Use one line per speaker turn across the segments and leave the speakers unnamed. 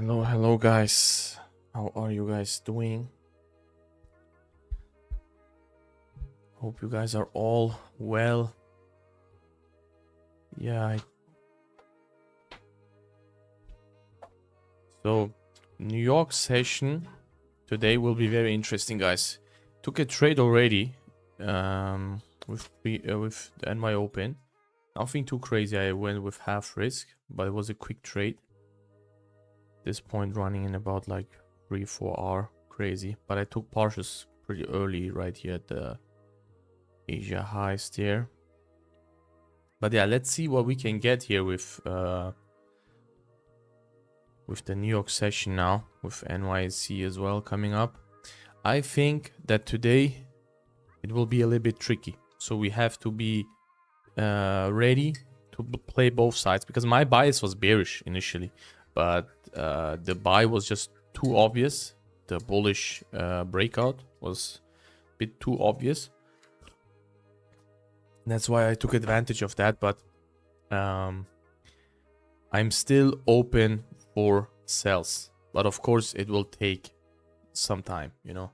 Hello guys. How are you guys doing? Hope you guys are all well. Yeah. So, New York session today will be very interesting, guys. Took a trade already with the NY Open. Nothing too crazy. I went with half risk, but it was a quick trade. This point running in about like 3-4 hour. Crazy. But I took partials pretty early right here at the Asia highs there. But yeah, let's see what we can get here with the New York session now, with NYC as well coming up. I think that today it will be a little bit tricky. So we have to be ready to play both sides, because my bias was bearish initially, but the buy was just too obvious. The bullish breakout was a bit too obvious. That's why I took advantage of that, but I'm still open for sells. But of course, it will take some time, you know,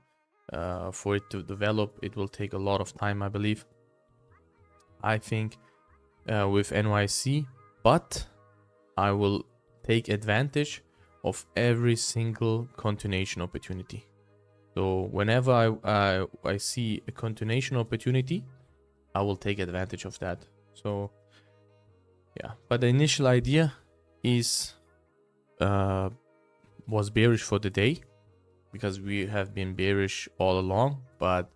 for it to develop. It will take a lot of time, I believe. I think with NYC, but I will take advantage of every single continuation opportunity. So whenever I see a continuation opportunity, I will take advantage of that. So yeah, but the initial idea is was bearish for the day, because we have been bearish all along. But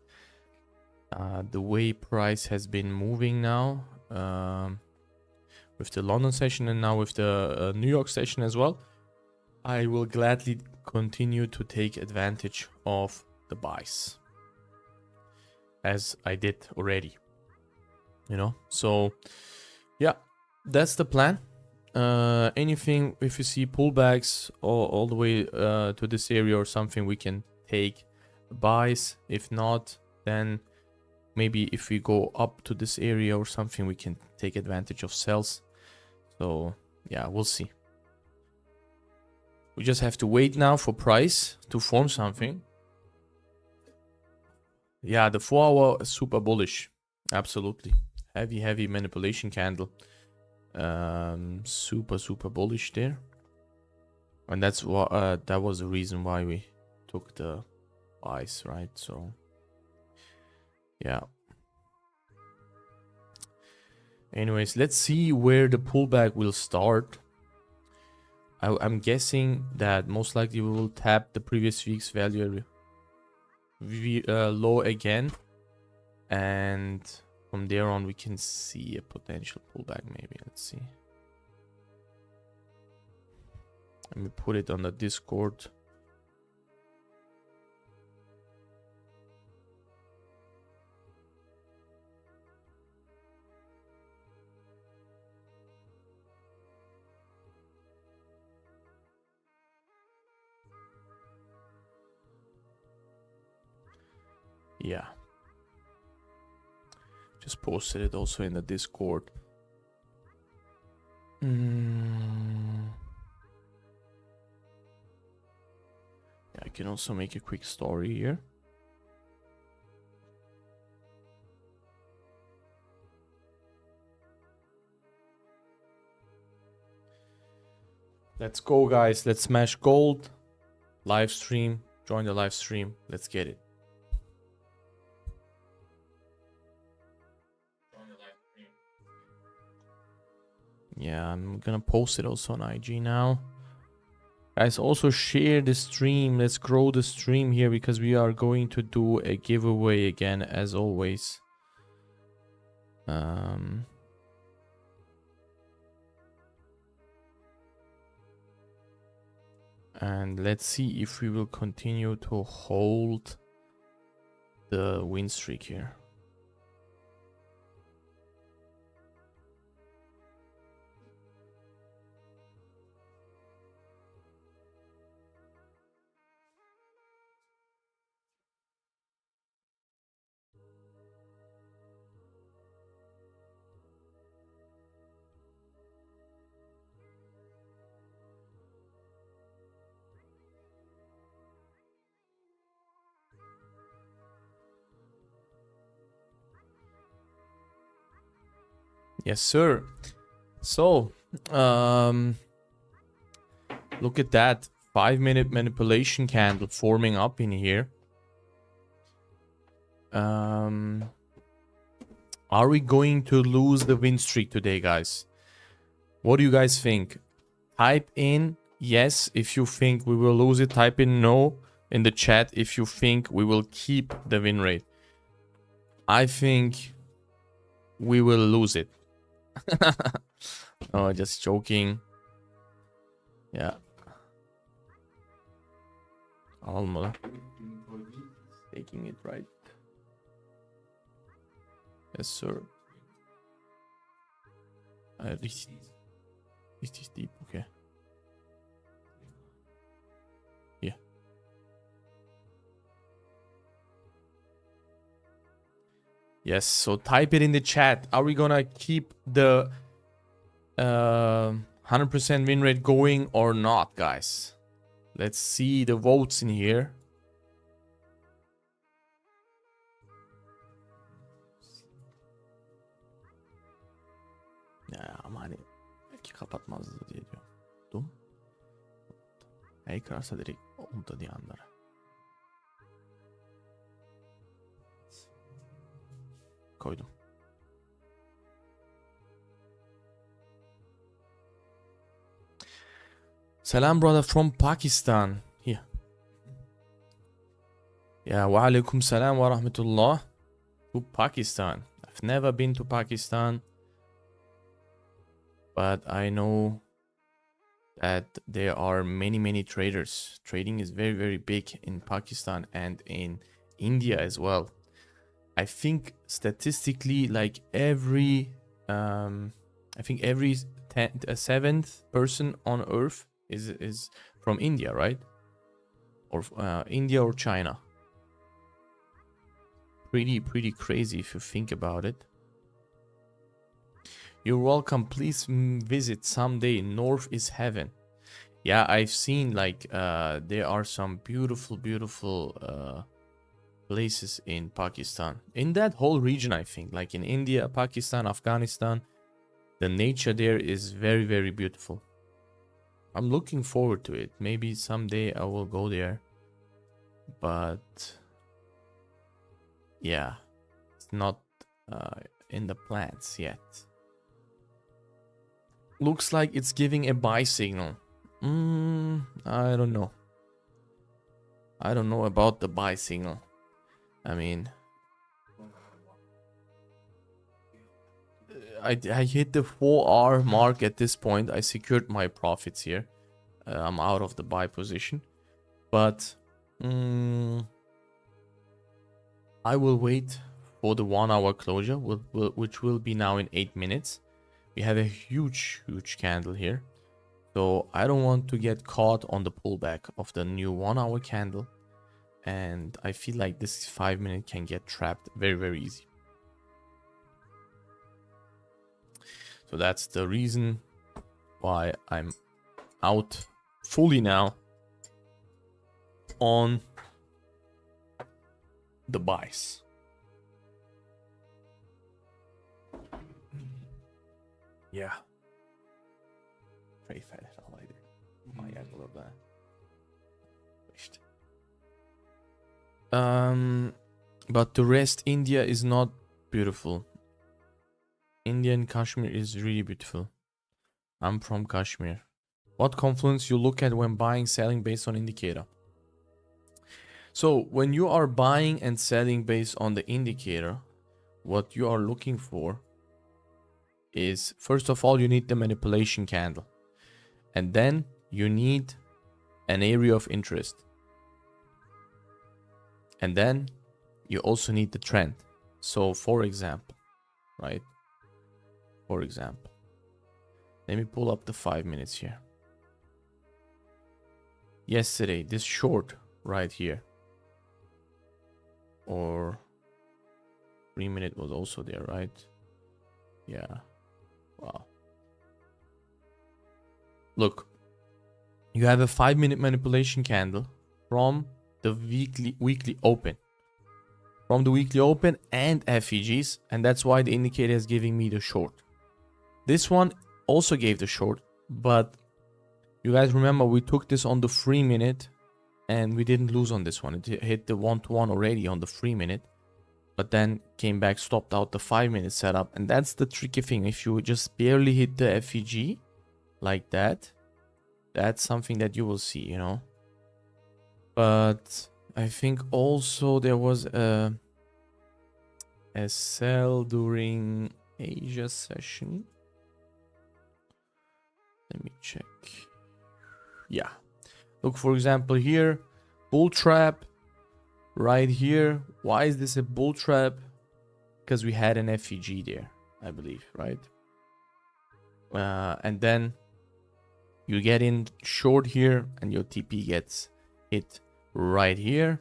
the way price has been moving now, with the London session and now with the New York session as well, I will gladly continue to take advantage of the buys, as I did already. You know, so yeah, that's the plan. Anything, if you see pullbacks all the way to this area or something, we can take buys. If not, then maybe if we go up to this area or something, we can take advantage of sells. So yeah, we'll see. We just have to wait now for price to form something. Yeah, the 4 hour is super bullish. Absolutely. Heavy manipulation candle. Super bullish there. And that's what that was the reason why we took the buys, right? So yeah. Anyways, let's see where the pullback will start. I'm guessing that most likely we will tap the previous week's value low again, and from there on we can see a potential pullback. Maybe let's see. Let me put it on the Discord. Yeah, just posted it also in the Discord. Yeah, I can also make a quick story here. Let's go, guys. Let's smash gold. Live stream. Join the live stream. Let's get it. Yeah, I'm gonna post it also on IG now. Guys, also share the stream. Let's grow the stream here, because we are going to do a giveaway again, as always. And let's see if we will continue to hold the win streak here. Yes, sir. So, look at that 5-minute manipulation candle forming up in here. Are we going to lose the win streak today, guys? What do you guys think? Type in yes if you think we will lose it. Type in no in the chat if you think we will keep the win rate. I think we will lose it. Oh, just joking. Yeah. Almalı. Taking it right. Yes, sir. Richtig deep. Okay. Yeah. Yes, so type it in the chat. Are we gonna keep the 100% win rate going or not, guys? Let's see the votes in here. Ya ama hani belki kapatmazdı diye diyordum. Hey kırarsa direkt onda diye anlar. Koydum. Salam brother from Pakistan. Here. Yeah, wa alaikum salam wa rahmatullah. To Pakistan. I've never been to Pakistan. But I know that there are many traders. Trading is very big in Pakistan and in India as well. I think statistically, like every seventh person on earth is from India, right? Or India or China. Pretty crazy if you think about it. You're welcome. Please visit someday. North is heaven. Yeah, I've seen like there are some beautiful places in Pakistan. In that whole region, I think, like in India, Pakistan, Afghanistan, the nature there is very beautiful. I'm looking forward to it. Maybe someday I will go there. But yeah, it's not in the plans yet. Looks like it's giving a buy signal. I don't know. I don't know about the buy signal. I mean, I hit the 4-hour mark at this point. I secured my profits here. I'm out of the buy position. But I will wait for the 1-hour closure, which will be now in 8 minutes. We have a huge candle here. So I don't want to get caught on the pullback of the new 1-hour candle. And I feel like this 5-minute can get trapped very easy. So that's the reason why I'm out fully now on the buys. Yeah. Trade fed alaydı. Ayaklı da. İşte. But the rest, India is not beautiful. Indian Kashmir is really beautiful. I'm from Kashmir. What confluence you look at when buying, selling based on indicator? So when you are buying and selling based on the indicator, what you are looking for is, first of all, you need the manipulation candle. And then you need an area of interest. And then you also need the trend. So for example, right? For example, let me pull up the 5 minutes here. Yesterday, this short right here, or 3 minute was also there, right? Yeah. Wow. Look, you have a 5-minute manipulation candle from the weekly open. From the weekly open and FEGs, and that's why the indicator is giving me the short. This one also gave the short, but you guys remember we took this on the 3 minute and we didn't lose on this one. It hit the 1-to-1 already on the 3 minute, but then came back, stopped out the 5 minute setup. And that's the tricky thing. If you just barely hit the FEG like that, that's something that you will see, you know. But I think also there was a sell during Asia session. Let me check. Yeah. Look, for example, here, bull trap right here. Why is this a bull trap? Because we had an FEG there, I believe, right? And then you get in short here and your TP gets hit right here.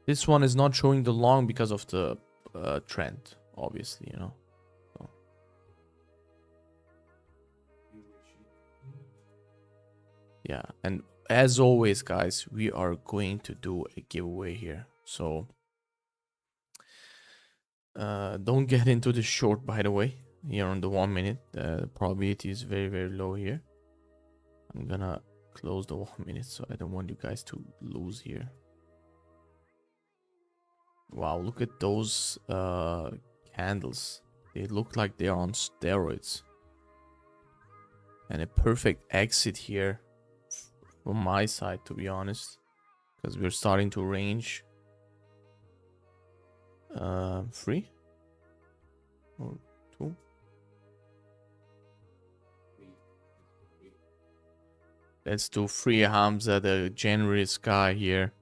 This one is not showing the long because of the trend, obviously, you know. So. Yeah, and as always, guys, we are going to do a giveaway here. So don't get into the short, by the way, here on the 1 minute. The probability is very, very low here. I'm gonna close the 1 minute, so I don't want you guys to lose here. Wow, look at those candles. They look like they are on steroids. And a perfect exit here from my side, to be honest, because we're starting to range 3 or 2. Let's do 3, Hamza, the generous guy here.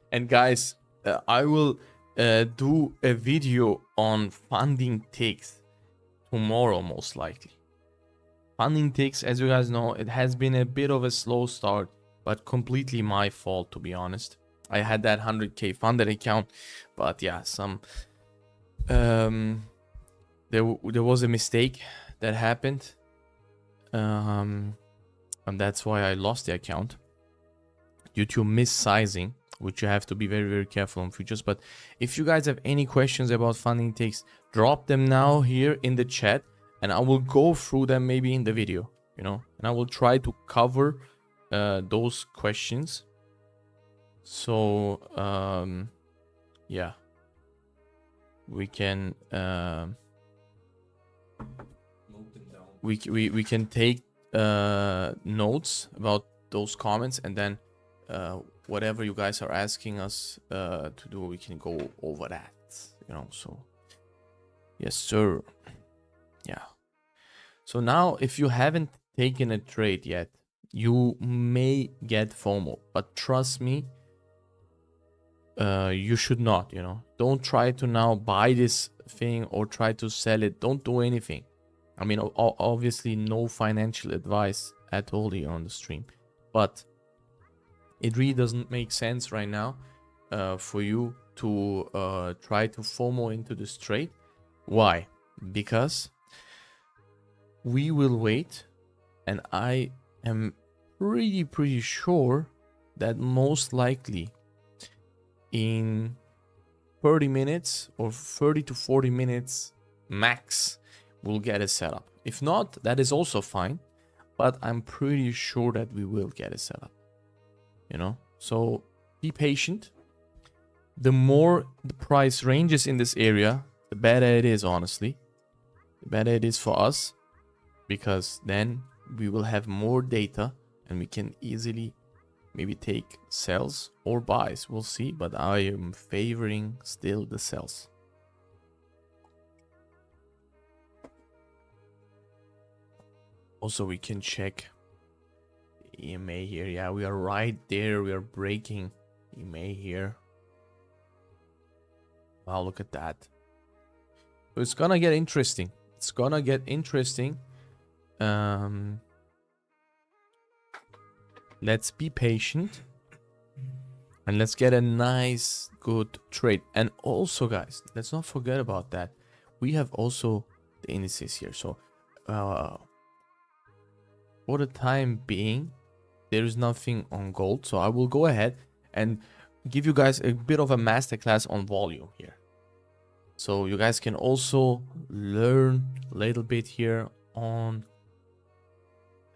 And guys, I will do a video on funding ticks tomorrow, most likely. Funding ticks, as you guys know, it has been a bit of a slow start, but completely my fault, to be honest. I had that 100k funded account, but yeah, there was a mistake that happened, and that's why I lost the account due to missizing, which you have to be very, very careful in futures. But if you guys have any questions about funding ticks, drop them now here in the chat, and I will go through them maybe in the video, you know, and I will try to cover those questions. So yeah, we can we can take notes about those comments, and then whatever you guys are asking us to do, we can go over that, you know. So yes, sir. Yeah. So now, if you haven't taken a trade yet, you may get FOMO, but trust me, you should not, you know. Don't try to now buy this thing or try to sell it. Don't do anything. I mean, obviously no financial advice at all here on the stream, but it really doesn't make sense right now for you to try to FOMO into this trade. Why? Because we will wait, and I am pretty sure that most likely in 30 minutes or 30 to 40 minutes max we'll get a setup. If not, that is also fine, but I'm pretty sure that we will get a setup, you know. So be patient. The more the price ranges in this area, the better it is, honestly. The better it is for us, because then we will have more data and we can easily maybe take sells or buys. We'll see, but I am favoring still the sells. Also, we can check EMA here. Yeah, we are right there. We are breaking EMA here. Wow, look at that. So it's gonna get interesting. It's gonna get interesting. Let's be patient. And let's get a nice, good trade. And also, guys, let's not forget about that. We have also the indices here. So for the time being, there is nothing on gold. So I will go ahead and give you guys a bit of a masterclass on volume here. So you guys can also learn a little bit here on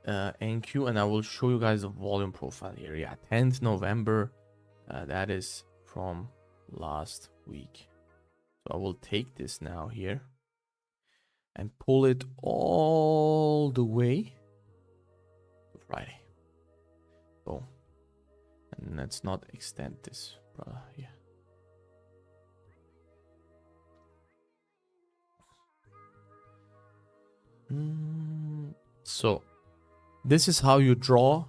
NQ, and I will show you guys the volume profile here. Yeah, 10th November. That is from last week. So I will take this now here and pull it all the way to Friday. So, and let's not extend this, brother. Yeah. So this is how you draw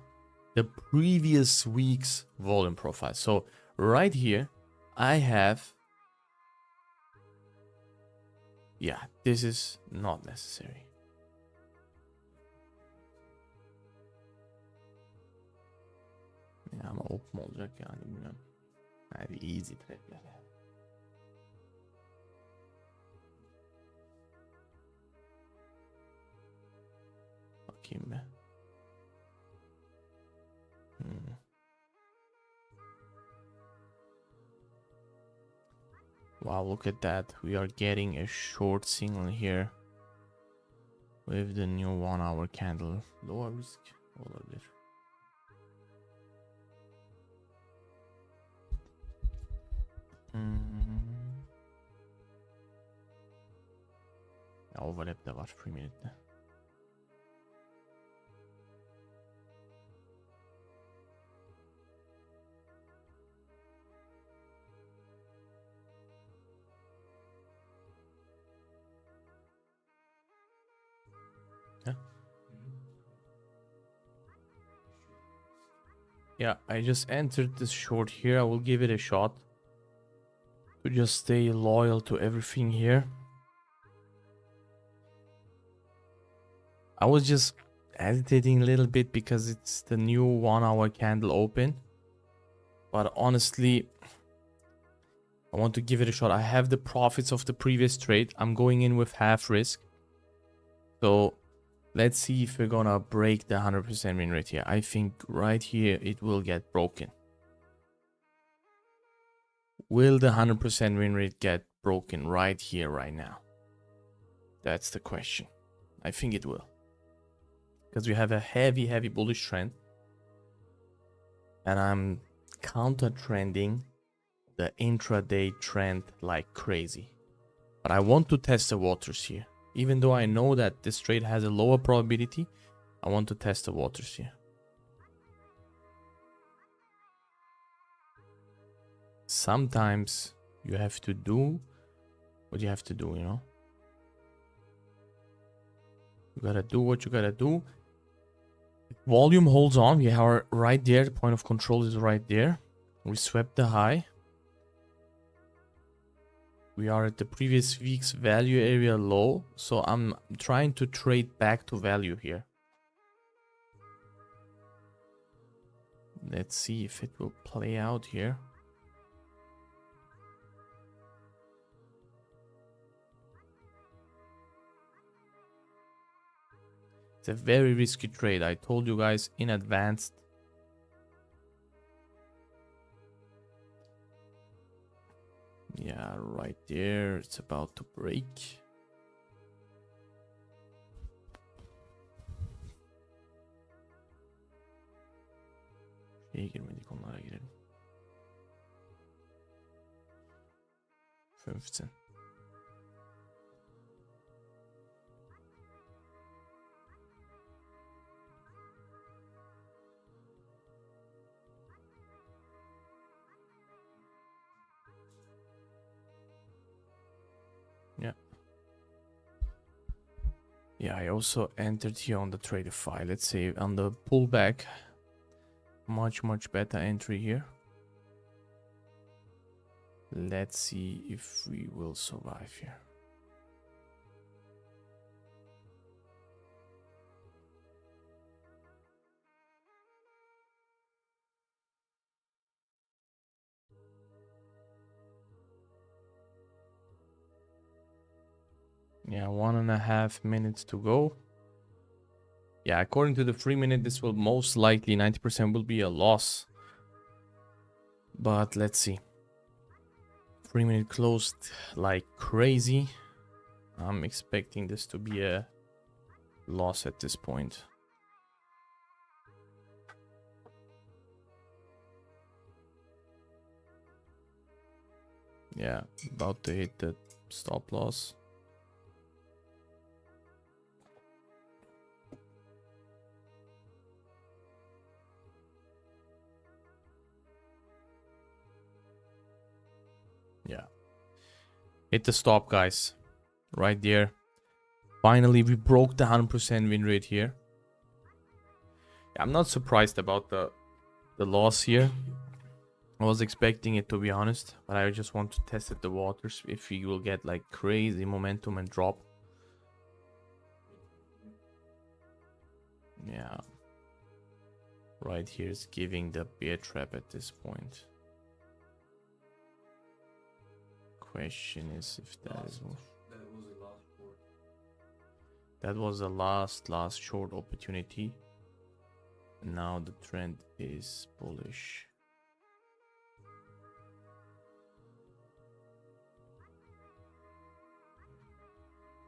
the previous week's volume profile. So right here, I have, yeah, this is not necessary. Ya ama ok mu olacak yani bilmiyorum. Yani easy trade'ler yani. Bakayım be. Wow, look at that. We are getting a short signal here with the new 1 hour candle. Lower risk olabilir. Ya overlap de var 3 minute'de. Yeah, I just entered this short here. I will give it a shot to just stay loyal to everything here. I was just hesitating a little bit because it's the new 1 hour candle open. But honestly, I want to give it a shot. I have the profits of the previous trade. I'm going in with half risk. So let's see if we're gonna break the 100% win rate here. I think right here it will get broken. Will the 100% win rate get broken right here, right now? That's the question. I think it will. Because we have a heavy, heavy bullish trend. And I'm counter trending the intraday trend like crazy. But I want to test the waters here. Even though I know that this trade has a lower probability, I want to test the waters here. Sometimes you have to do what you have to do, you know? You gotta do what you gotta do. Volume holds on. We are right there. The point of control is right there. We swept the high. We are at the previous week's value area low. So I'm trying to trade back to value here. Let's see if it will play out here. It's a very risky trade. I told you guys in advance. Yeah, right there. It's about to break. Şeye girmedik, onlara girelim. 15. Yeah, I also entered here on the trader file. Let's say on the pullback, much better entry here. Let's see if we will survive here. Yeah, 1.5 minutes to go. Yeah, according to the 3 minute, this will most likely 90% will be a loss. But let's see. 3 minute closed like crazy. I'm expecting this to be a loss at this point. Yeah, about to hit the stop loss. Yeah. Hit the stop, guys. Right there. Finally, we broke the 100% win rate here. Yeah, I'm not surprised about the loss here. I was expecting it, to be honest, but I just want to test the waters if we will get like crazy momentum and drop. Yeah. Right here is giving the bear trap at this point. Question is if that is... That was the last short opportunity. Now the trend is bullish.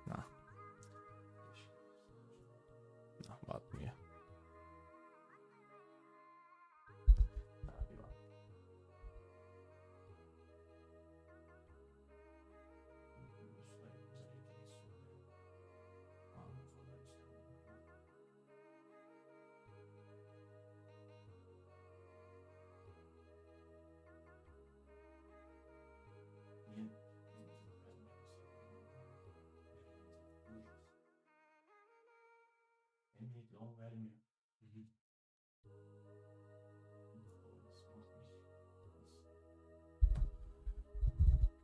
Nah. Nah, about me.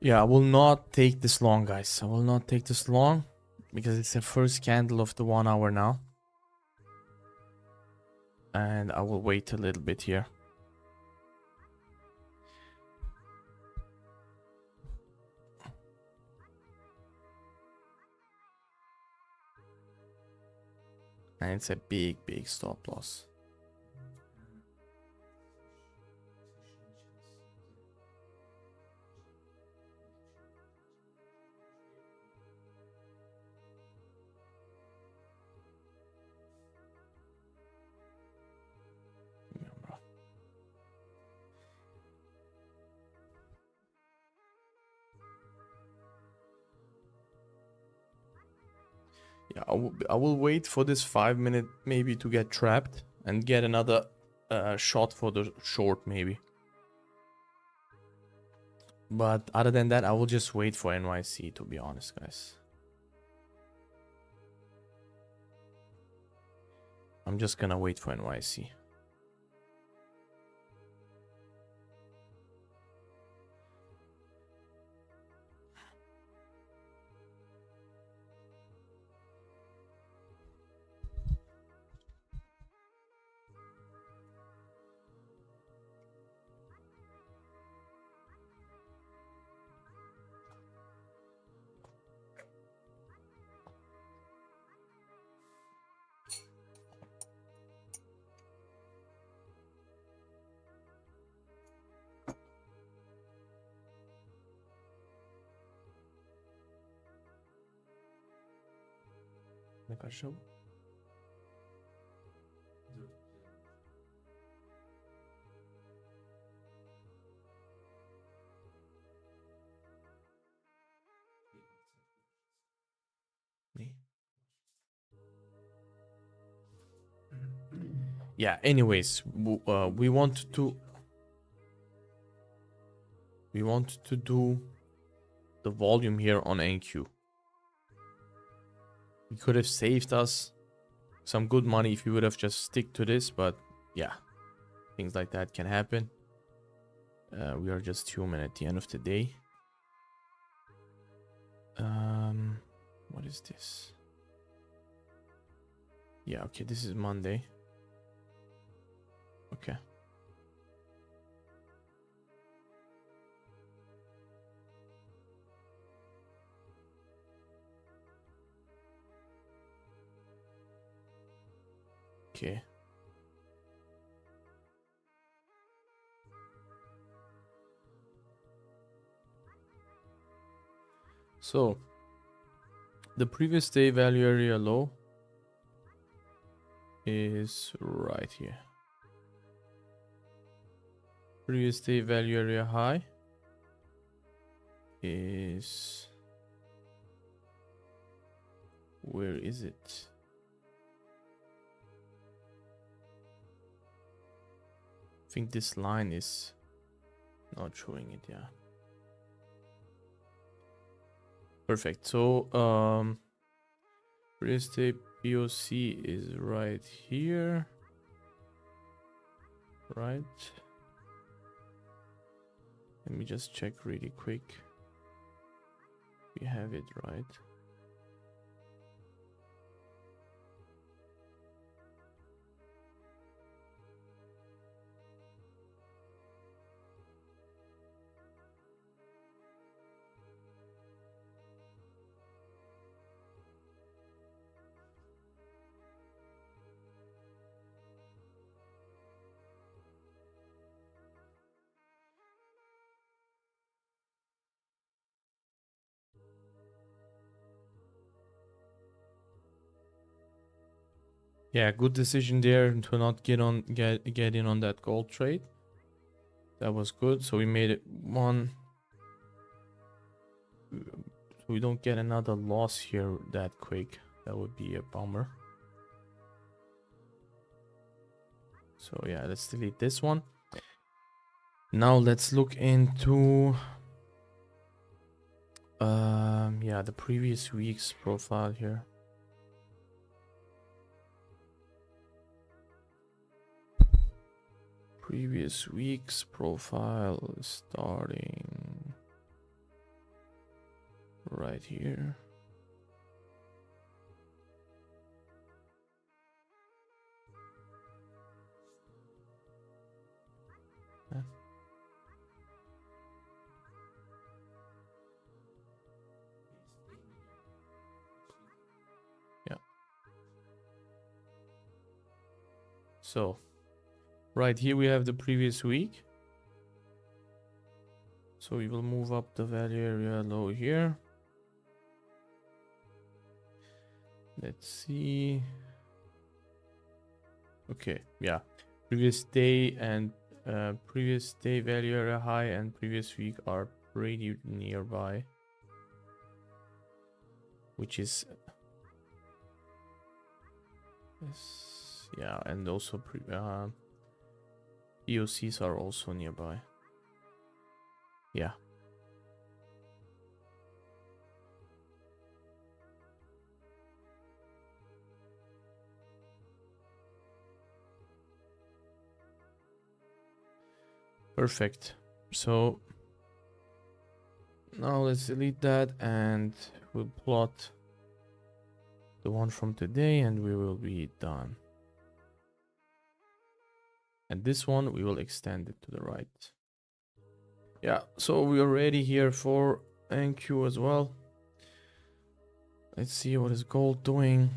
Yeah, I will not take this long, guys. I will not take this long because it's the first candle of the 1 hour now. And I will wait a little bit here. And it's a big stop loss. Yeah, I will wait for this 5 minute maybe to get trapped and get another shot for the short maybe. But other than that, I will just wait for NYC, to be honest, guys. I'm just gonna wait for NYC. Yeah, anyways, we want to do the volume here on NQ. It could have saved us some good money if we would have just stick to this, but yeah, things like that can happen. We are just human at the end of the day. What is this? Yeah, okay, this is Monday. Okay. Okay. So the previous day value area low is right here. Previous day value area high is, where is it? I think this line is not showing it. Yeah. Perfect. So previous day POC is right here, right? Let me just check really quick. We have it right. Yeah, good decision there to not get in on that gold trade. That was good. So we made it one. So we don't get another loss here that quick. That would be a bummer. So yeah, let's delete this one. Now let's look into yeah, the previous week's profile here. Previous week's profile starting right here. Yeah. So right here we have the previous week. So we will move up the value area low here. Let's see. Okay, yeah. Previous day and previous day value area high and previous week are pretty nearby, which is yes, yeah, and also POCs are also nearby. Yeah. Perfect. So now let's delete that and we'll plot the one from today and we will be done. And this one we will extend it to the right. Yeah, so we are ready here for NQ as well. Let's see what is gold doing.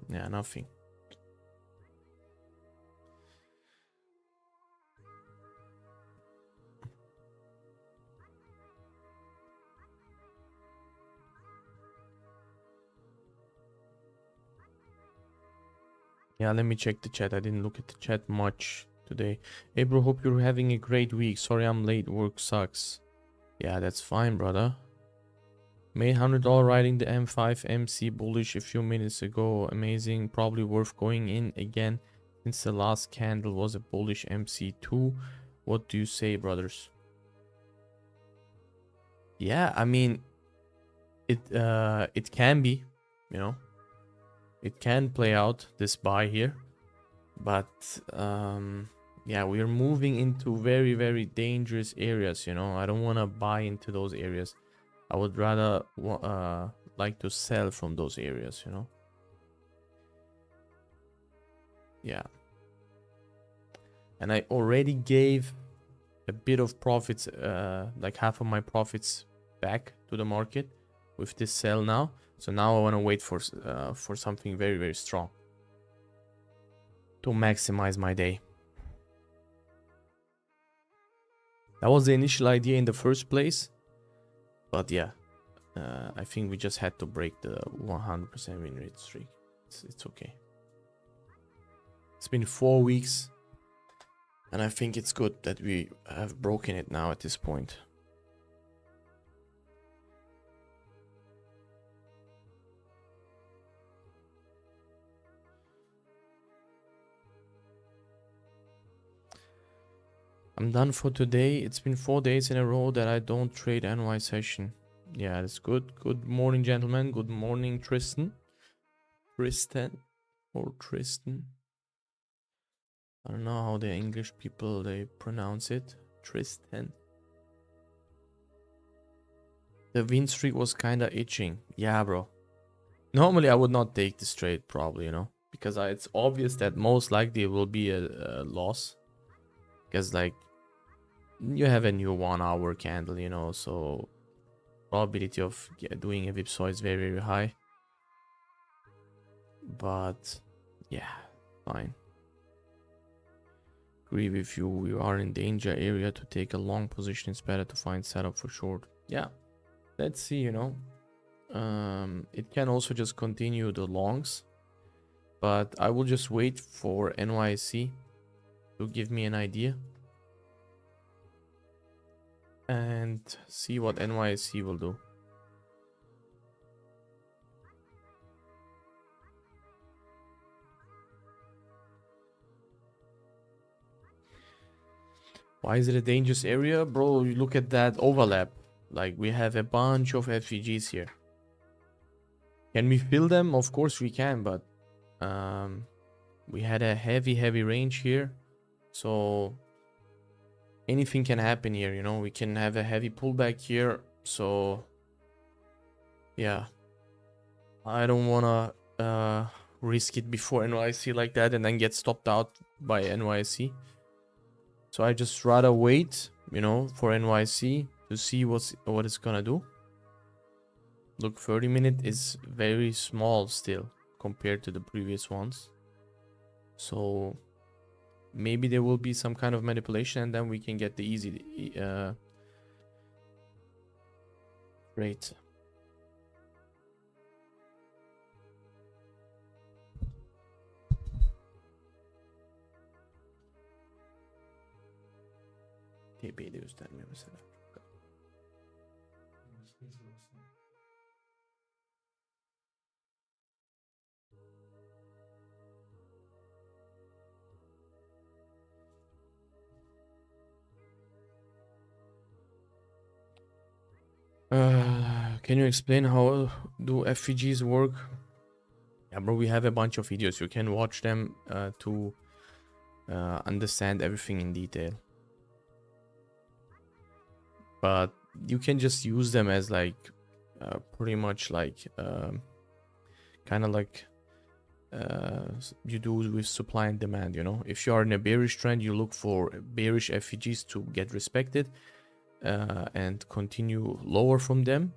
Yeah, nothing. Yeah, let me check the chat. I didn't look at the chat much today. Hey bro, hope you're having a great week. Sorry I'm late, work sucks. Yeah, that's fine, brother. Made $100 riding the M5 MC bullish a few minutes ago. Amazing, probably worth going in again since the last candle was a bullish MC2. What do you say, brothers? Yeah, I mean, it can be, you know, it can play out this buy here, but yeah, we are moving into very, very dangerous areas, you know. I don't want to buy into those areas. I would rather like to sell from those areas, you know. Yeah, and I already gave a bit of profits, like half of my profits back to the market with this sell now. So now I want to wait for something very, very strong. to maximize my day. That was the initial idea in the first place, but yeah, I think we just had to break the 100% win rate streak. It's okay. It's been 4 weeks, and I think it's good that we have broken it now at this point. I'm done for today. It's been 4 days in a row that I don't trade NY session. Yeah, that's good. Good morning, gentlemen. Good morning, Tristan. Tristan or Tristan. I don't know how the English people they pronounce it. Tristan. The win streak was kinda itching. Yeah, bro. Normally I would not take this trade probably, you know, because it's obvious that most likely it will be a loss. Because like you have a new 1 hour candle, you know, so probability of doing a whipsaw is very, very high. But yeah, fine. Agree with you. We are in danger area to take a long position. It's better to find setup for short. Yeah, let's see, you know. It can also just continue the longs, but I will just wait for NYC to give me an idea and see what NYC will do. Why is it a dangerous area? Bro, you look at that overlap. Like, we have a bunch of FVGs here. Can we fill them? Of course we can, but we had a heavy range here. So anything can happen here, you know. We can have a heavy pullback here. So yeah, I don't want to risk it before NYC like that and then get stopped out by NYC. So I just rather wait, you know, for NYC to see what it's gonna do. Look, 30-minute is very small still compared to the previous ones. So maybe there will be some kind of manipulation and then we can get the easy rate. TP'yi de göstermiyor mesela. Can you explain how do FVGs work? Yeah, bro, we have a bunch of videos. You can watch them to understand everything in detail. But you can just use them as like pretty much like kind of like you do with supply and demand, you know. If you are in a bearish trend, you look for bearish FVGs to get respected and continue lower from them.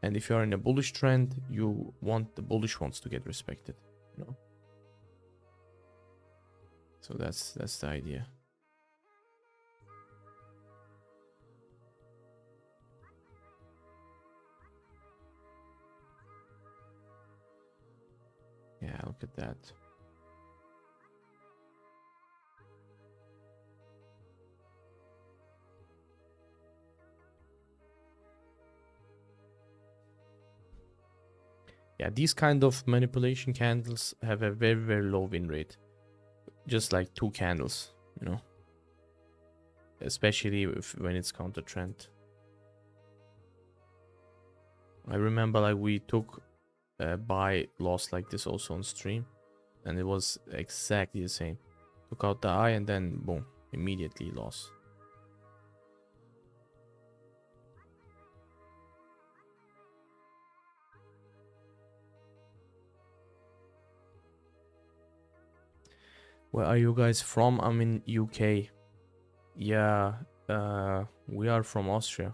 And if you are in a bullish trend, you want the bullish ones to get respected, you know. So that's the idea. Yeah, look at that. Yeah, these kind of manipulation candles have a very, very low win rate. Just like 2 candles, you know. Especially when it's counter trend. I remember like we took a buy loss like this also on stream. And it was exactly the same. Took out the eye and then boom, immediately loss. Where are you guys from? I'm in UK. Yeah, we are from Austria.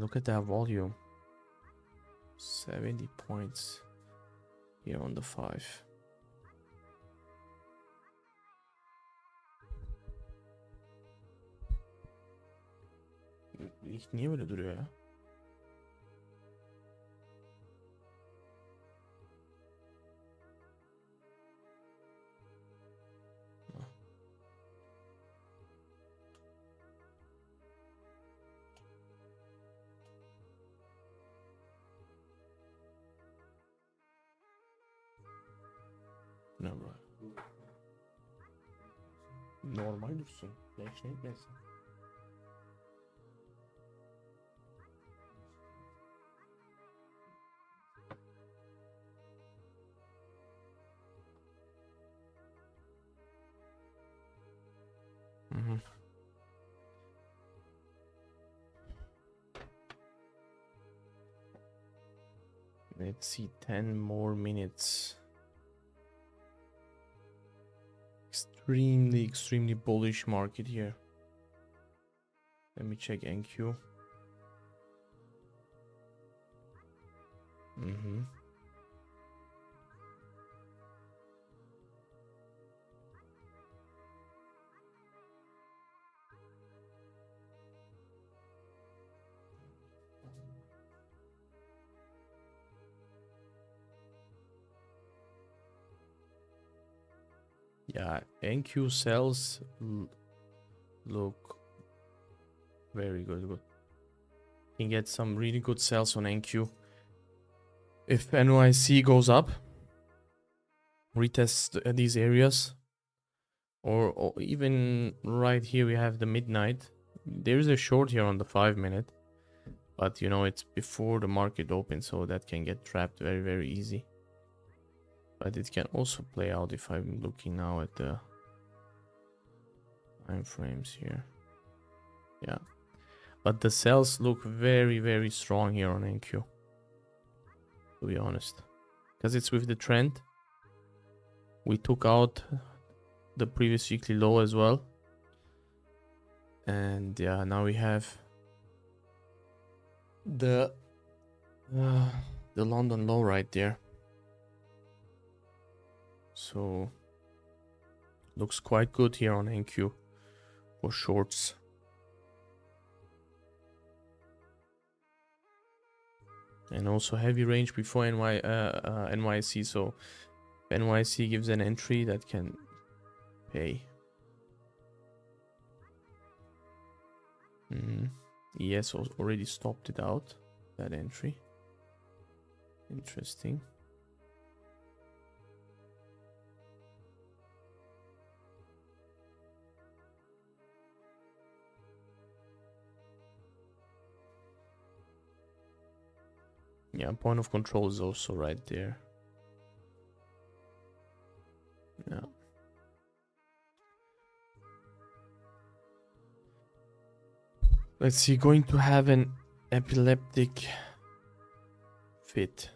look at that volume. 70 points here on the 5. Niye böyle duruyor ya? Ne var? Normal dursun. Leş ne etmesin. Let's see, 10 more minutes. Extremely bullish market here. Let me check NQ. Yeah, NQ sells look very good. You can get some really good sells on NQ. If NYC goes up, retest these areas, or even right here we have the midnight. There's a short here on the 5 minute, but you know it's before the market opens, so that can get trapped very easy. But it can also play out if I'm looking now at the time frames here. Yeah, but the sells look very strong here on NQ, to be honest, because it's with the trend. We took out the previous weekly low as well, and yeah, now we have the London low right there. So looks quite good here on NQ for shorts. And also heavy range before NYC, so if NYC gives an entry, that can pay. ES already stopped it out, that entry. Interesting. Yeah, point of control is also right there. Yeah. Let's see, going to have an epileptic fit.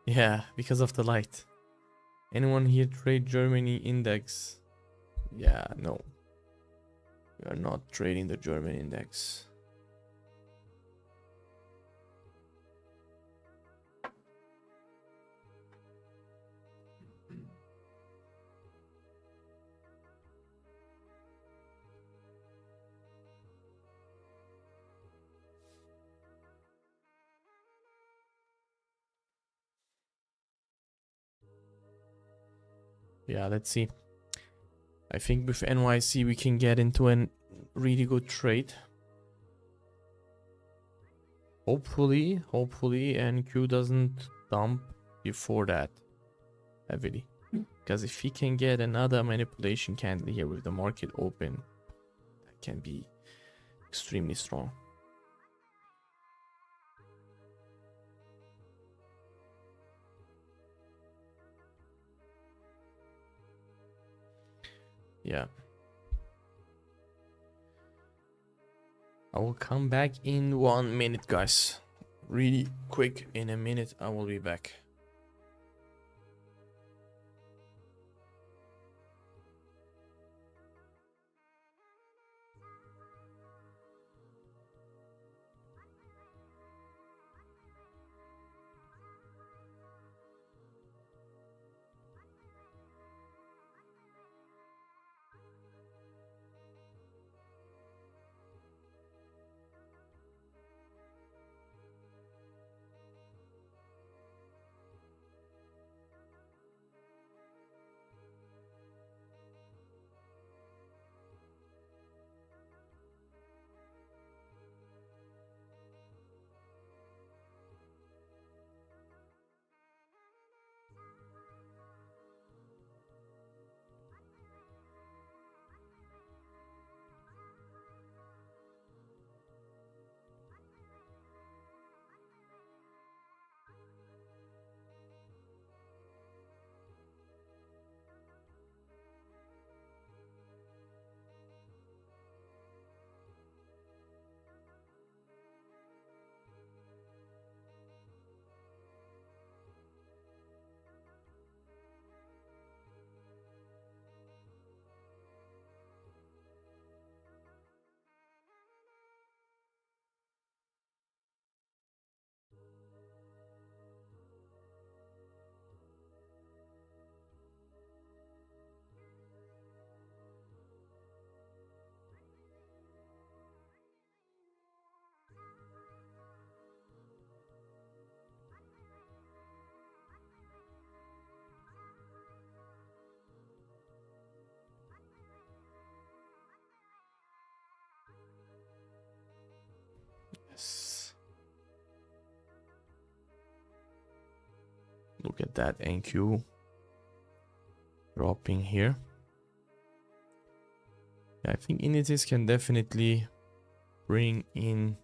Yeah, because of the light. Anyone here trade Germany index? Yeah, no. We are not trading the German index. Yeah, let's see. I think with NYC we can get into a really good trade. Hopefully NQ doesn't dump before that heavily. Because if he can get another manipulation candle here with the market open, that can be extremely strong. Yeah. I will come back in 1 minute, guys. Really quick, in a minute I will be back. Look at that NQ dropping here. I think indices can definitely bring in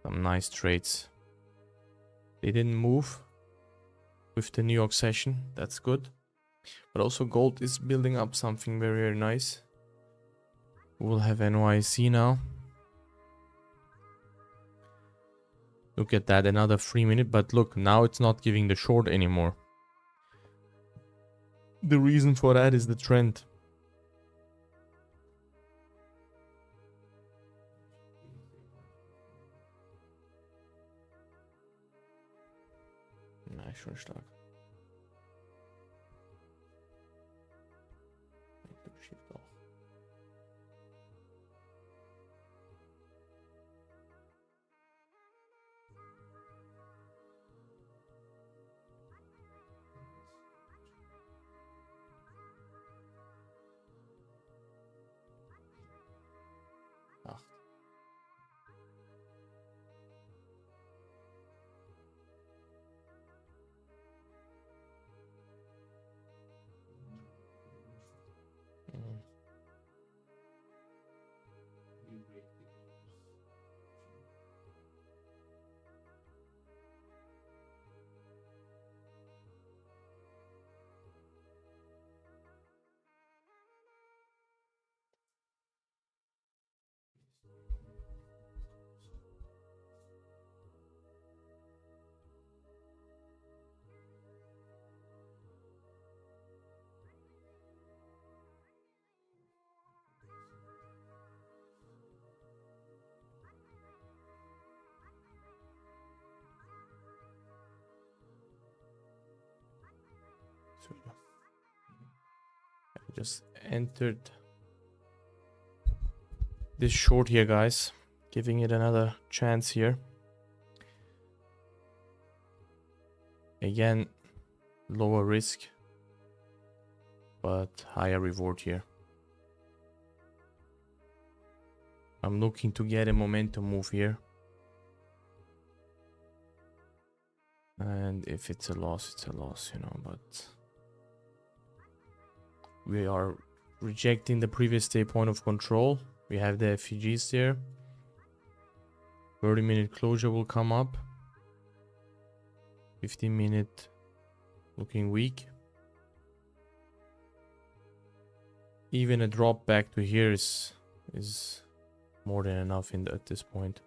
some nice trades. They didn't move with the New York session. That's good. But also gold is building up something very, very nice. We'll have NYC now. Look at that, another 3 minute. But look, now it's not giving the short anymore. The reason for that is the trend. Na, ist schon stark. Shift auch. Ach. I just entered this short here, guys, giving it another chance here. Again, lower risk but higher reward here. I'm looking to get a momentum move here, and if it's a loss, it's a loss, you know, but we are rejecting the previous day point of control. We have the FEGs there. 30-minute closure will come up. 15-minute looking weak. Even a drop back to here is more than enough at this point.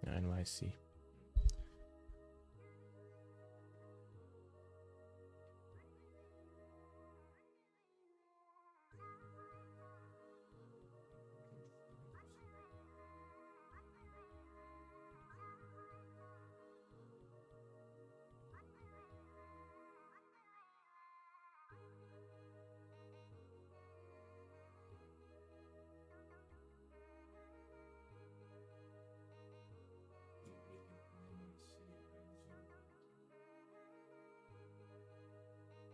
NYC.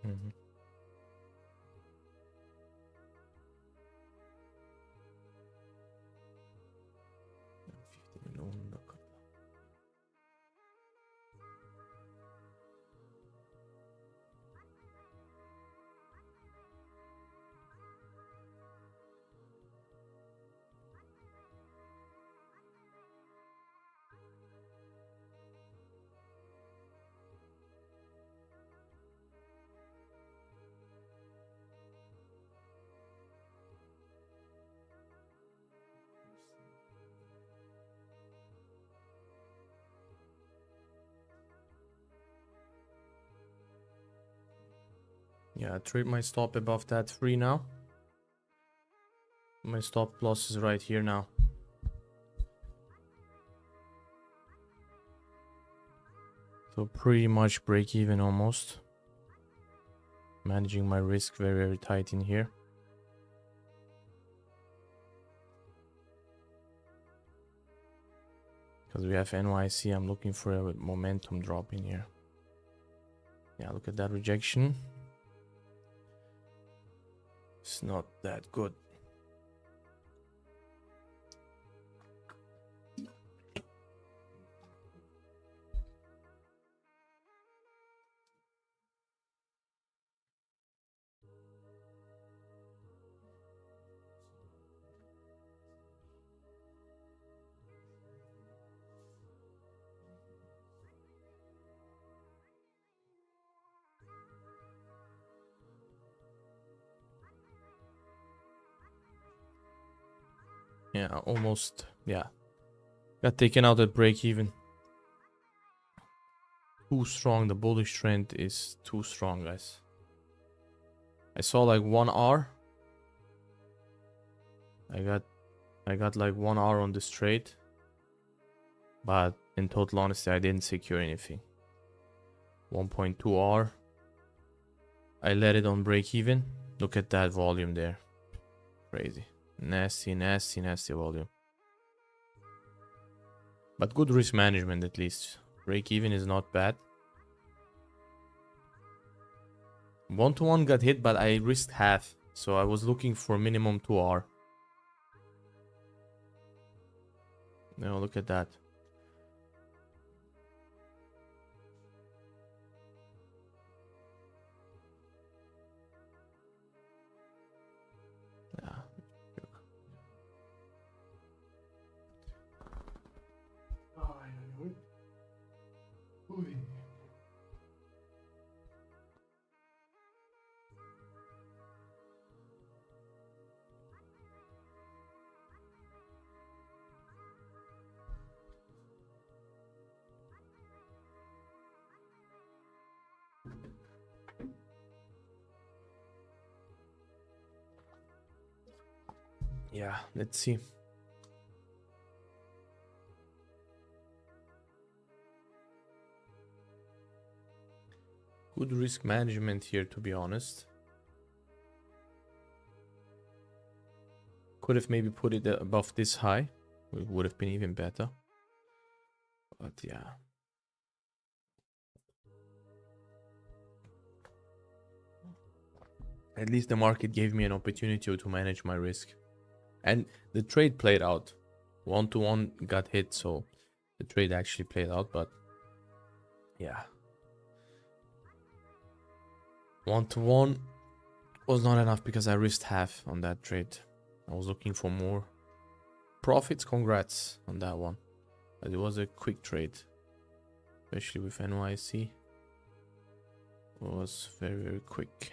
Mm-hmm. Yeah, trade my stop above that 3 now. My stop loss is right here now. So pretty much break even almost. Managing my risk very, very tight in here. Because we have NYC, I'm looking for a momentum drop in here. Yeah, look at that rejection. It's not that good. Yeah, almost. Yeah. Got taken out at break even. Too strong. The bullish trend is too strong, guys. I saw like 1 hour. I got like 1 hour on this trade. But in total honesty, I didn't secure anything. 1.2 hour. I let it on break even. Look at that volume there. Crazy. Nasty, nasty, nasty volume. But good risk management at least. Break even is not bad. 1-to-1 got hit, but I risked half. So I was looking for minimum 2 hour. Now look at that. Yeah. Yeah, let's see. Good risk management here, to be honest. Could have maybe put it above this high. It would have been even better. But yeah. At least the market gave me an opportunity to manage my risk. And the trade played out. 1-to-1 got hit, so the trade actually played out, but yeah. 1-to-1 was not enough because I risked half on that trade. I was looking for more profits. Congrats on that one. But it was a quick trade, especially with NYC. It was very, very quick.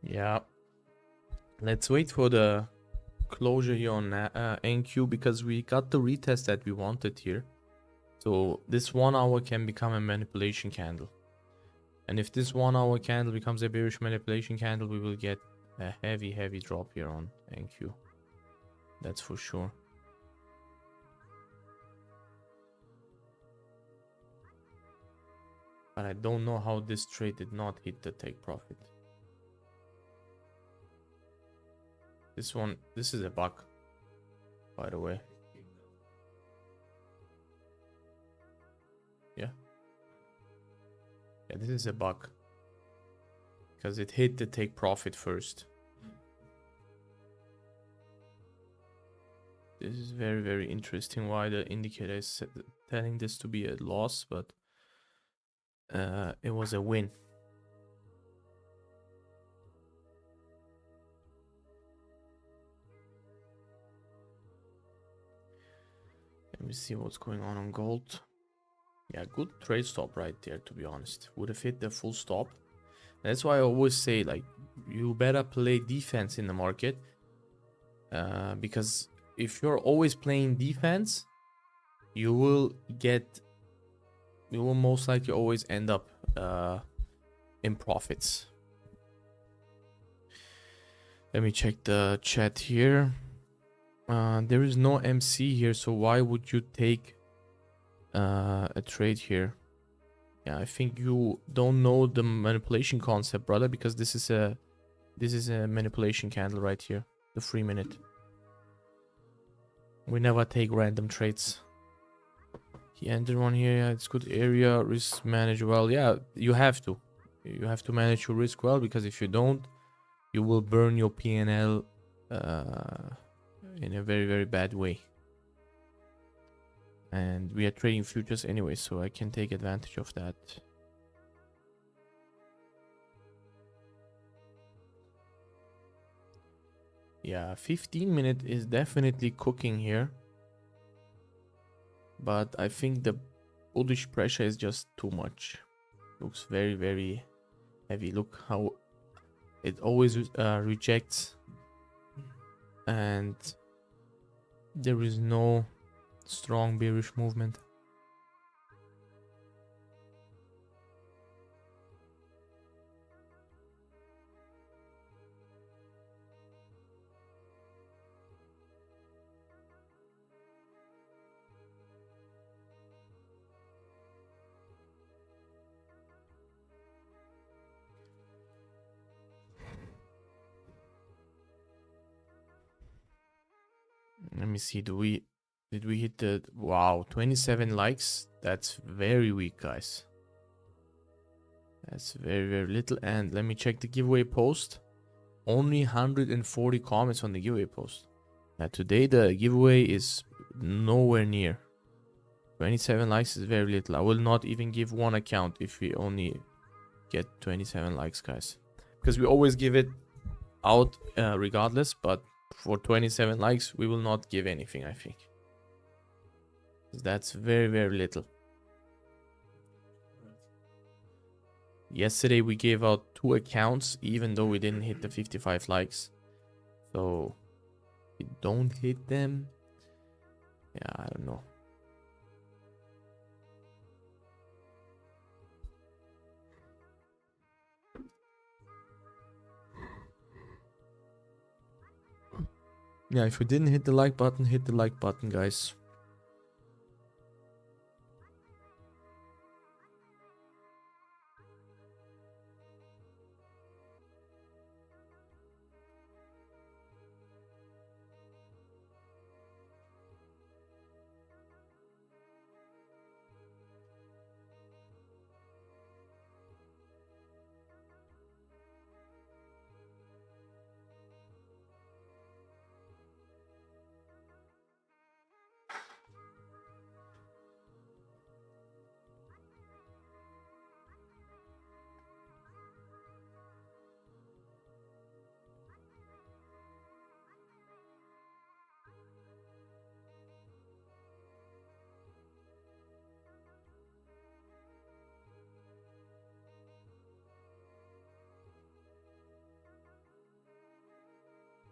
Yeah, let's wait for the closure here on NQ because we got the retest that we wanted here. So this 1 hour can become a manipulation candle. And if this 1 hour candle becomes a bearish manipulation candle, we will get a heavy, heavy drop here on NQ. That's for sure. But I don't know how this trade did not hit the take profit. This one, this is a bug, by the way. Yeah. Yeah, this is a bug. Because it hit the take profit first. This is very, very interesting why the indicator is telling this to be a loss, but it was a win. Let me see what's going on gold. Yeah, good trade stop right there, to be honest. Would have hit the full stop. That's why I always say, like, you better play defense in the market. Because if you're always playing defense, you will most likely always end up in profits. Let me check the chat here. There is no MC here, so why would you take a trade here? Yeah, I think you don't know the manipulation concept, brother, because this is a manipulation candle right here, the 3 minute. We never take random trades. He entered one here. Yeah, it's good area. Risk manage well. Yeah, you have to. You have to manage your risk well, because if you don't, you will burn your P&L in a very, very bad way. And we are trading futures anyway, so I can take advantage of that. Yeah, 15 minute is definitely cooking here. But I think the bullish pressure is just too much. Looks very, very heavy. Look how it always rejects. And there is no strong bearish movement. Let me see, did we hit the, wow, 27 likes? That's very weak, guys. That's very, very little. And let me check the giveaway post. Only 140 comments on the giveaway post. Now today the giveaway is nowhere near. 27 likes is very little. I will not even give one account if we only get 27 likes, guys. Because we always give it out regardless, but for 27 likes we will not give anything, I think. That's very, very little. Yesterday we gave out 2 accounts even though we didn't hit the 55 likes. So if we don't hit them, yeah, I don't know. Yeah, if you didn't hit the like button, hit the like button, guys.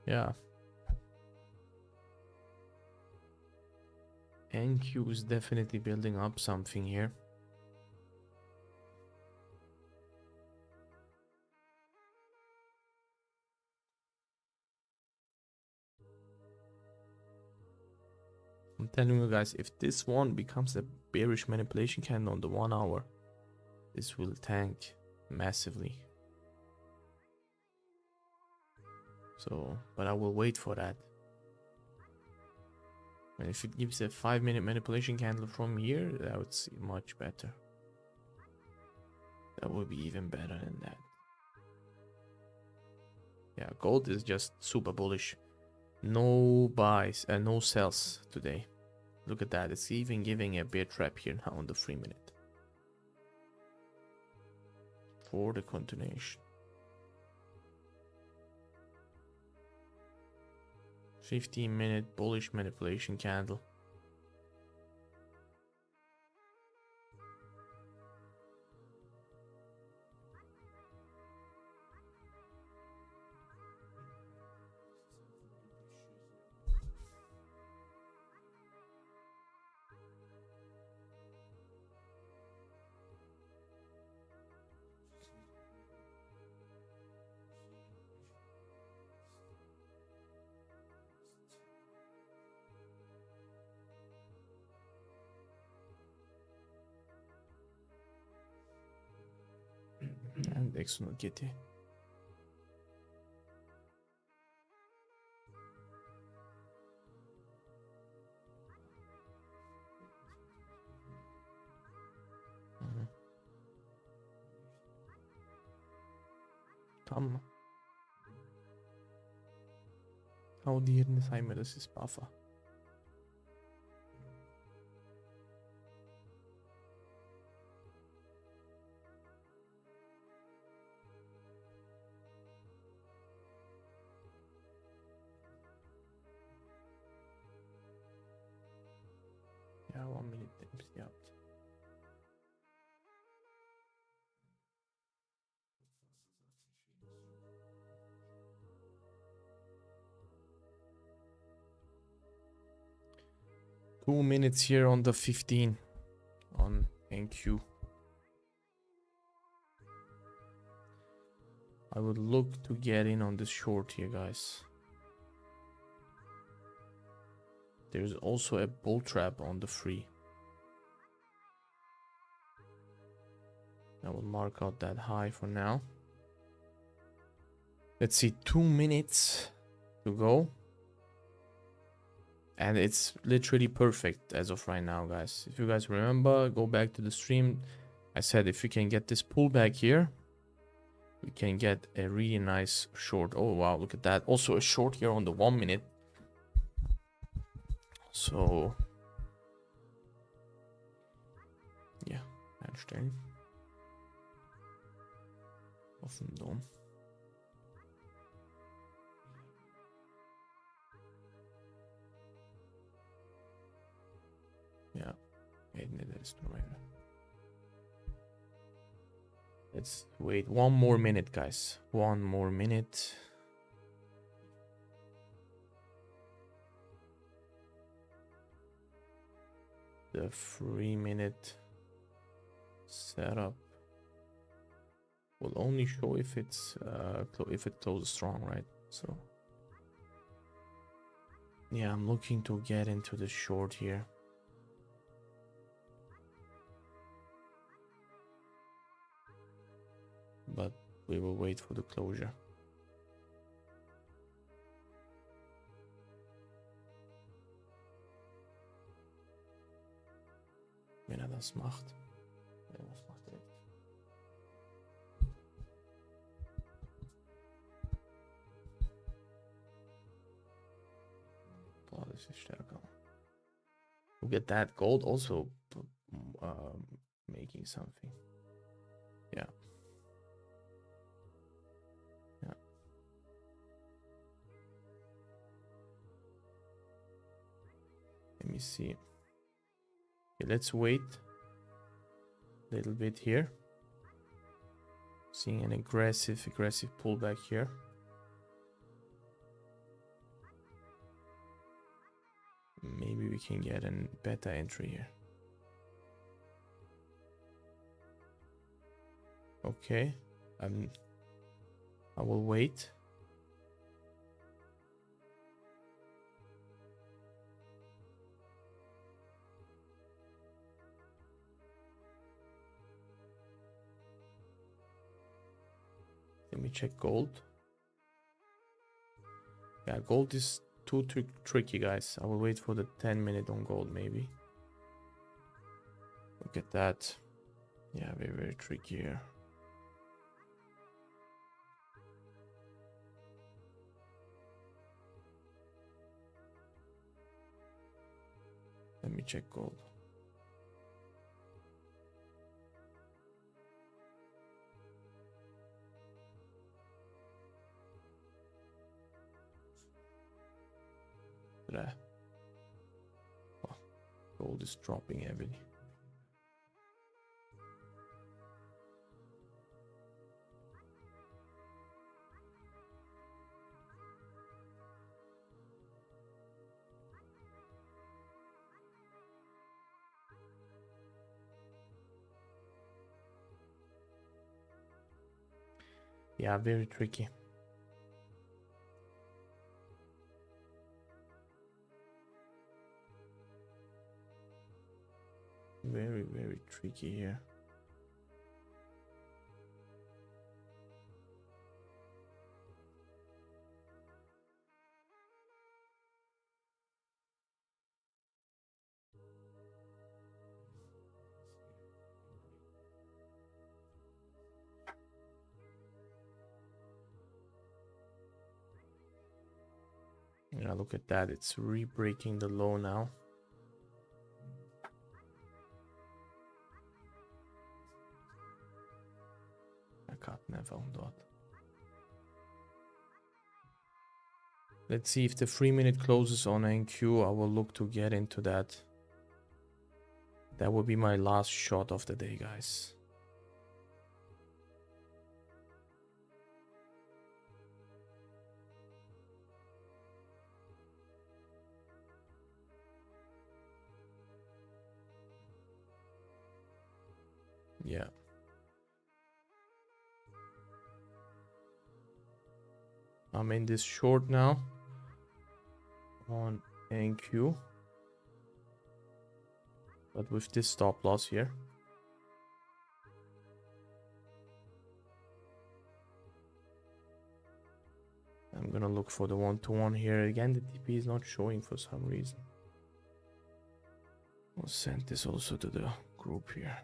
Yeah. NQ is definitely building up something here. I'm telling you guys, if this one becomes a bearish manipulation candle on the 1 hour, this will tank massively. So, but I will wait for that. And if it gives a 5-minute manipulation candle from here, that would see much better. That would be even better than that. Yeah, gold is just super bullish. No buys and no sells today. Look at that. It's even giving a bear trap here now on the 3-minute for the continuation. 15-minute bullish manipulation candle. And excellent kitty. Tamam. O diğerini saymadı siz Bafa. Ya 1 minute demiş yaptı. Two minutes here on the 15 on NQ. I would look to get in on this short here, guys. There's also a bull trap on the free. I will mark out that high for now. Let's see, 2 minutes to go. And it's literally perfect as of right now, guys. If you guys remember, go back to the stream. I said if you can get this pullback here, we can get a really nice short. Oh, wow, look at that. Also a short here on the 1 minute. So, yeah, einstellen. Offen Dom. Yeah, let's wait 1 more minute, guys. 1 more minute. The 3-minute setup will only show if it's if it closes strong, right? So yeah, I'm looking to get into the short here. But we will wait for the closure. Wenn das macht. Was macht er? Boah, das ist stärker. Look at that. Gold also making something. Yeah. Yeah. Let me see. Okay, let's wait a little bit here. Seeing an aggressive pullback here. Maybe we can get a beta entry here. Okay, I will wait. Let me check gold. Yeah, gold is too tricky, guys. I will wait for the 10-minute on gold, maybe. Look at that. Yeah, very tricky here. me check gold. Oh, gold is dropping heavily. Yeah, very tricky. Very, very tricky here. Yeah, look at that. It's re-breaking the low now. Jag kan never on that. Let's see if the 3-minute closes on NQ. I will look to get into that. That will be my last shot of the day, guys. Yeah. I'm in this short now on NQ, but with this stop loss here. I'm gonna look for the 1-to-1 here. Again, the TP is not showing for some reason. I'll send this also to the group here.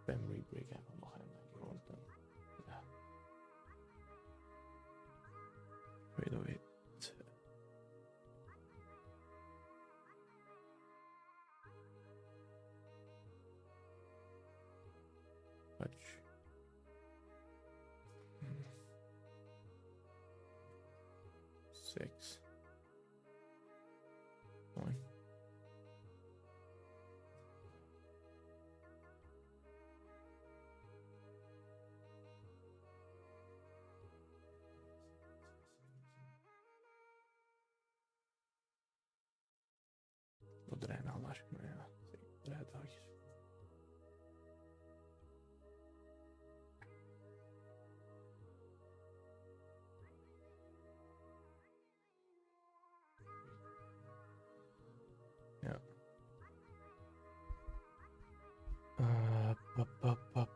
Memory break einfach noch einmal und dann ja. Wait a bit. Watch. 6 9 Podré Allah aşkına ya. Podré takip. Yeah.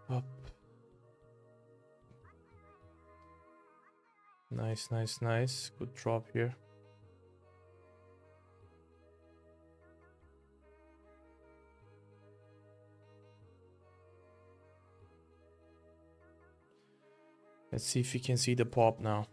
Up. Nice. Good drop here. Let's see if you can see the pop now.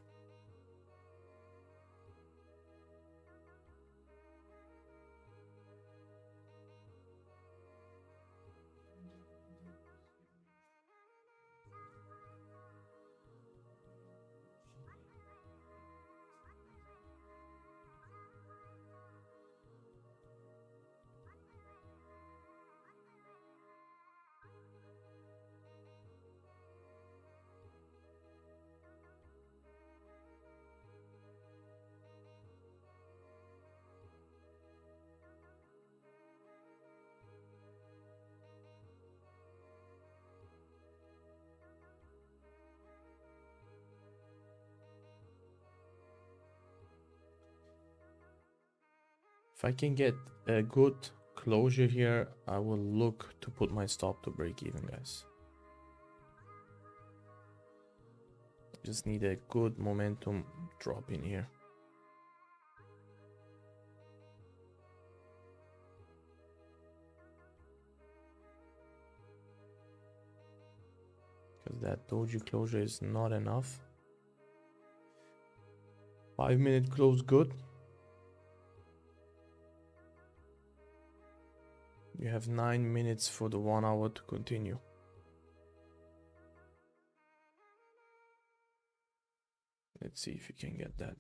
If I can get a good closure here, I will look to put my stop to break even, guys. Just need a good momentum drop in here. that doji closure is not enough. 5-minute close good. You have 9 minutes for the 1 hour to continue. Let's see if you can get that.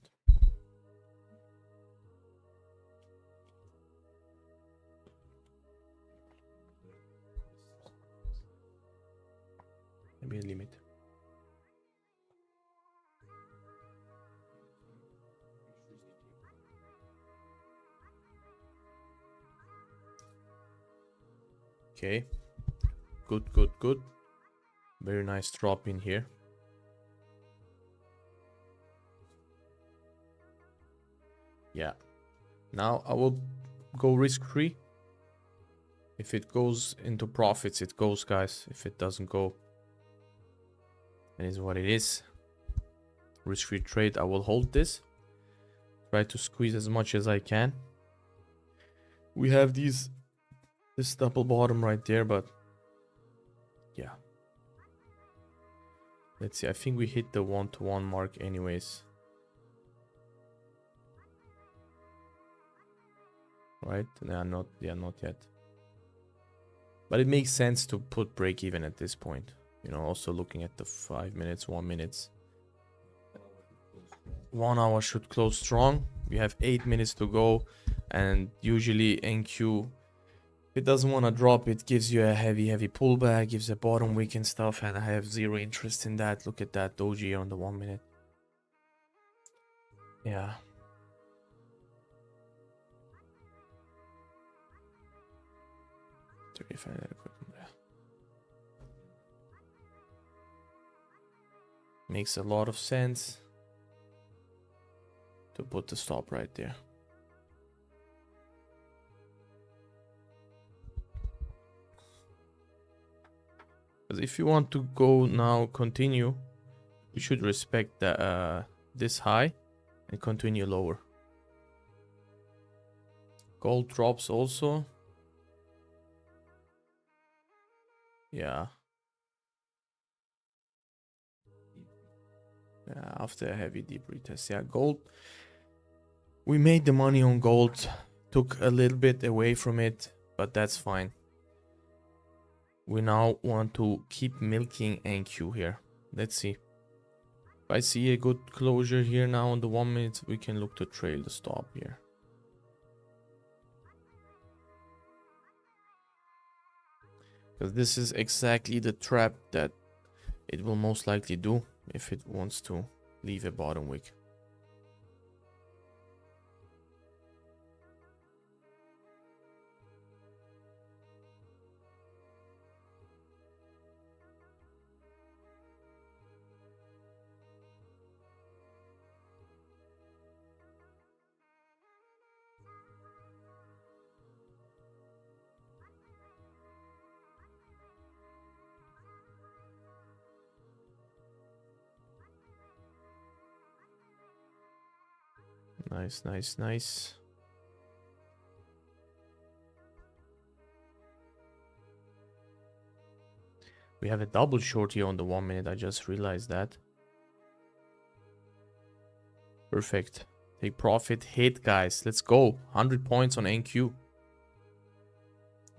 Maybe a limit. Okay, good. Very nice drop in here. Yeah, now I will go risk free. If it goes into profits, it goes, guys. If it doesn't go, it is what it is. Risk free trade. I will hold this, try to squeeze as much as I can. We have this double bottom right there, but yeah, let's see. I think we hit the 1-to-1 mark anyways, right? Not yet, but it makes sense to put break even at this point, you know. Also looking at the 5 minutes, 1 minute, 1 hour should close strong. We have 8 minutes to go, and usually NQ, if it doesn't want to drop, it gives you a heavy pullback, gives a bottom wick and stuff, and I have zero interest in that. Look at that doji on the 1 minute. Yeah. Makes a lot of sense to put the stop right there. Because if you want to go now, continue, you should respect the this high and continue lower. Gold drops also. Yeah. Yeah, after a heavy deep retest. Yeah, gold. We made the money on gold. Took a little bit away from it, but that's fine. We now want to keep milking NQ here. Let's see. If I see a good closure here now on the 1 minute, we can look to trail the stop here. Because this is exactly the trap that it will most likely do if it wants to leave a bottom wick. Nice. We have a double short here on the 1 minute. I just realized that. Perfect. Take profit. Hit, guys. Let's go. 100 points on NQ.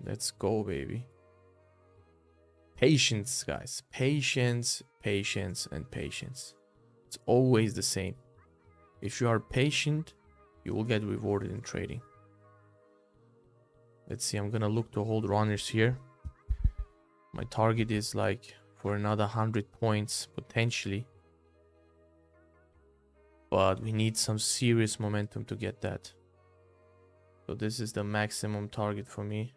Let's go, baby. Patience, guys. Patience, and patience. It's always the same. If you are patient, you will get rewarded in trading. Let's see. I'm gonna look to hold runners here. My target is like for another 100 points potentially. But we need some serious momentum to get that. So this is the maximum target for me.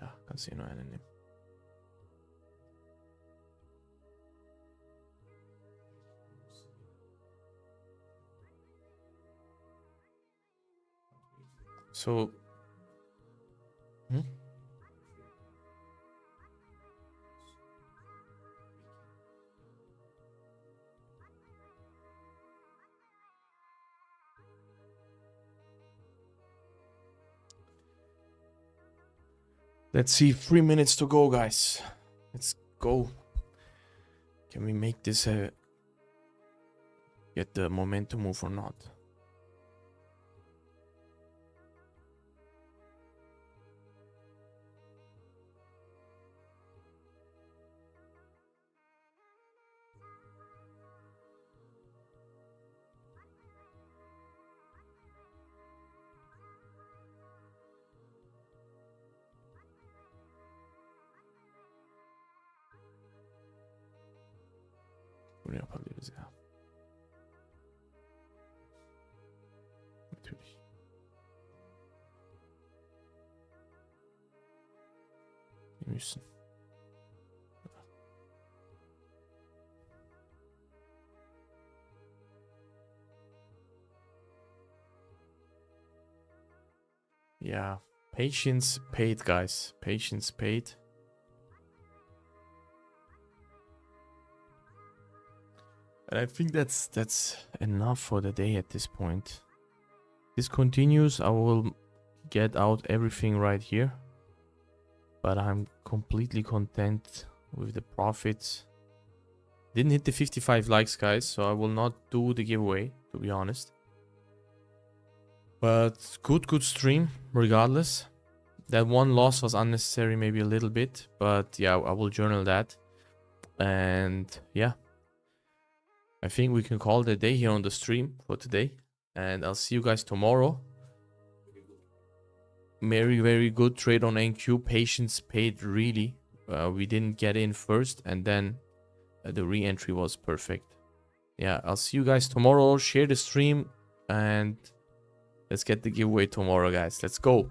Ja, kannst du hier nur eine nehmen. So, Let's see, 3 minutes to go, guys. Let's go. Can we make this get the momentum move or not? Buraya yapabiliriz ya. Natürlich. Wir müssen. Yeah, patience paid, guys. Patience paid. And I think that's enough for the day at this point. This continues, I will get out everything right here. But I'm completely content with the profits. Didn't hit the 55 likes, guys, so I will not do the giveaway, to be honest. But good stream, regardless. That one loss was unnecessary, maybe a little bit. But yeah, I will journal that. And yeah. I think we can call it a day here on the stream for today. And I'll see you guys tomorrow. Very good trade on NQ. Patience paid, really. We didn't get in first, and then the re-entry was perfect. Yeah, I'll see you guys tomorrow. Share the stream, and let's get the giveaway tomorrow, guys. Let's go.